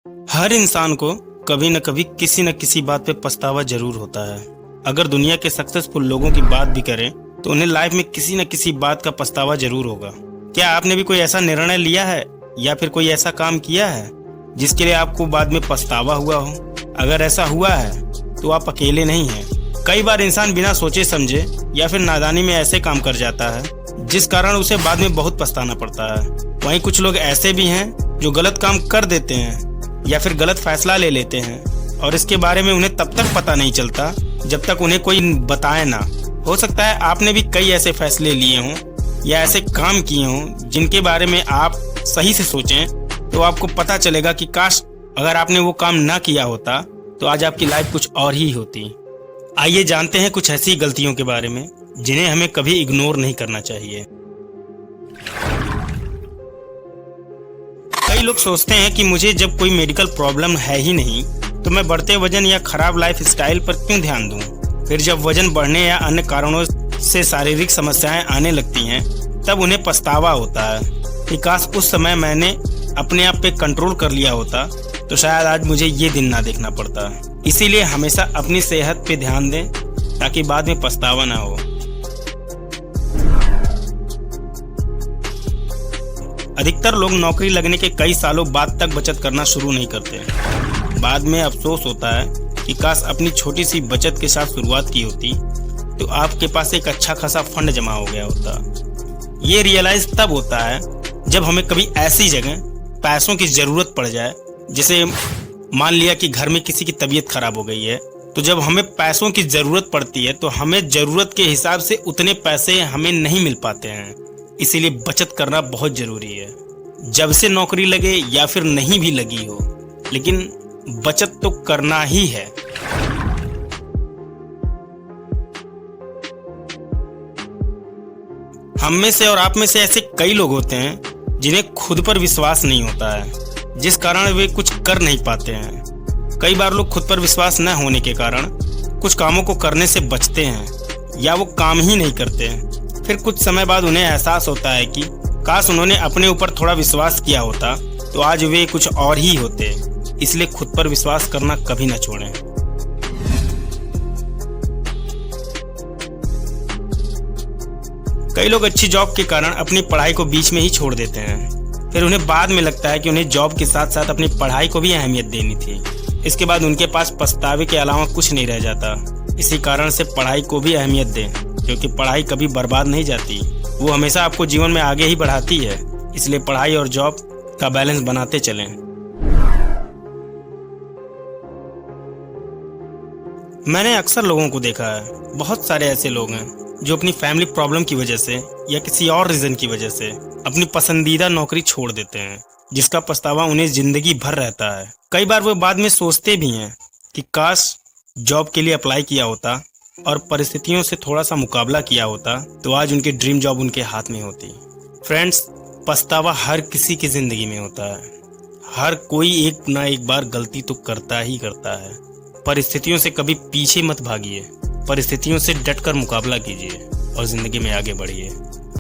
हर इंसान को कभी न कभी किसी न किसी बात पे पछतावा जरूर होता है। अगर दुनिया के सक्सेसफुल लोगों की बात भी करें तो उन्हें लाइफ में किसी न किसी बात का पछतावा जरूर होगा। क्या आपने भी कोई ऐसा निर्णय लिया है या फिर कोई ऐसा काम किया है जिसके लिए आपको बाद में पछतावा हुआ हो? अगर ऐसा हुआ है तो आप अकेले नहीं हैं। कई बार इंसान बिना सोचे समझे या फिर नादानी में ऐसे काम कर जाता है जिस कारण उसे बाद में बहुत पछताना पड़ता है। वहीं कुछ लोग ऐसे भी हैं जो गलत काम कर देते हैं या फिर गलत फैसला ले लेते हैं और इसके बारे में उन्हें तब तक पता नहीं चलता जब तक उन्हें कोई बताए ना। हो सकता है आपने भी कई ऐसे फैसले लिए हों या ऐसे काम किए हों जिनके बारे में आप सही से सोचें तो आपको पता चलेगा कि काश अगर आपने वो काम ना किया होता तो आज आपकी लाइफ कुछ और ही होती। आइए जानते हैं कुछ ऐसी गलतियों के बारे में जिन्हें हमें कभी इग्नोर नहीं करना चाहिए। कई लोग सोचते हैं कि मुझे जब कोई मेडिकल प्रॉब्लम है ही नहीं तो मैं बढ़ते वजन या खराब लाइफ स्टाइल पर क्यों ध्यान दूं। फिर जब वजन बढ़ने या अन्य कारणों से शारीरिक समस्याएं आने लगती हैं तब उन्हें पछतावा होता है कि काश उस समय मैंने अपने आप पे कंट्रोल कर लिया होता तो शायद आज मुझे ये दिन ना देखना पड़ता। इसीलिए हमेशा अपनी सेहत पे ध्यान दें ताकि बाद में पछतावा ना हो। अधिकतर लोग नौकरी लगने के कई सालों बाद तक बचत करना शुरू नहीं करते। बाद में अफसोस होता है कि काश अपनी छोटी सी बचत के साथ शुरुआत की होती तो आपके पास एक अच्छा खासा फंड जमा हो गया होता। ये रियलाइज तब होता है जब हमें कभी ऐसी जगह पैसों की जरूरत पड़ जाए, जैसे मान लिया कि घर में किसी की तबीयत खराब हो गई है, तो जब हमें पैसों की जरूरत पड़ती है तो हमें जरूरत के हिसाब से उतने पैसे हमें नहीं मिल पाते हैं। इसीलिए बचत करना बहुत जरूरी है। जब से नौकरी लगे या फिर नहीं भी लगी हो, लेकिन बचत तो करना ही है। हम में से और आप में से ऐसे कई लोग होते हैं जिन्हें खुद पर विश्वास नहीं होता है, जिस कारण वे कुछ कर नहीं पाते हैं। कई बार लोग खुद पर विश्वास न होने के कारण कुछ कामों को करने से बचते हैं या वो काम ही नहीं करते हैं। फिर कुछ समय बाद उन्हें एहसास होता है कि काश उन्होंने अपने ऊपर थोड़ा विश्वास किया होता तो आज वे कुछ और ही होते। इसलिए खुद पर विश्वास करना कभी न छोड़ें। कई लोग अच्छी जॉब के कारण अपनी पढ़ाई को बीच में ही छोड़ देते हैं। फिर उन्हें बाद में लगता है कि उन्हें जॉब के साथ साथ अपनी पढ़ाई को भी अहमियत देनी थी। इसके बाद उनके पास पछतावे के अलावा कुछ नहीं रह जाता। इसी कारण से पढ़ाई को भी अहमियत दें, क्योंकि पढ़ाई कभी बर्बाद नहीं जाती, वो हमेशा आपको जीवन में आगे ही बढ़ाती है। इसलिए पढ़ाई और जॉब का बैलेंस बनाते चलें। मैंने अक्सर लोगों को देखा है, बहुत सारे ऐसे लोग हैं जो अपनी फैमिली प्रॉब्लम की वजह से या किसी और रीजन की वजह से अपनी पसंदीदा नौकरी छोड़ देते हैं, जिसका पछतावा उन्हें जिंदगी भर रहता है। कई बार वो बाद में सोचते भी हैं कि काश जॉब के लिए अप्लाई किया होता और परिस्थितियों से थोड़ा सा मुकाबला किया होता तो आज उनकी ड्रीम जॉब उनके हाथ में होती। फ्रेंड्स, पछतावा हर किसी की जिंदगी में होता है। हर कोई एक ना एक बार गलती तो करता ही करता है। परिस्थितियों से कभी पीछे मत भागिए, परिस्थितियों से डटकर मुकाबला कीजिए और जिंदगी में आगे बढ़िए।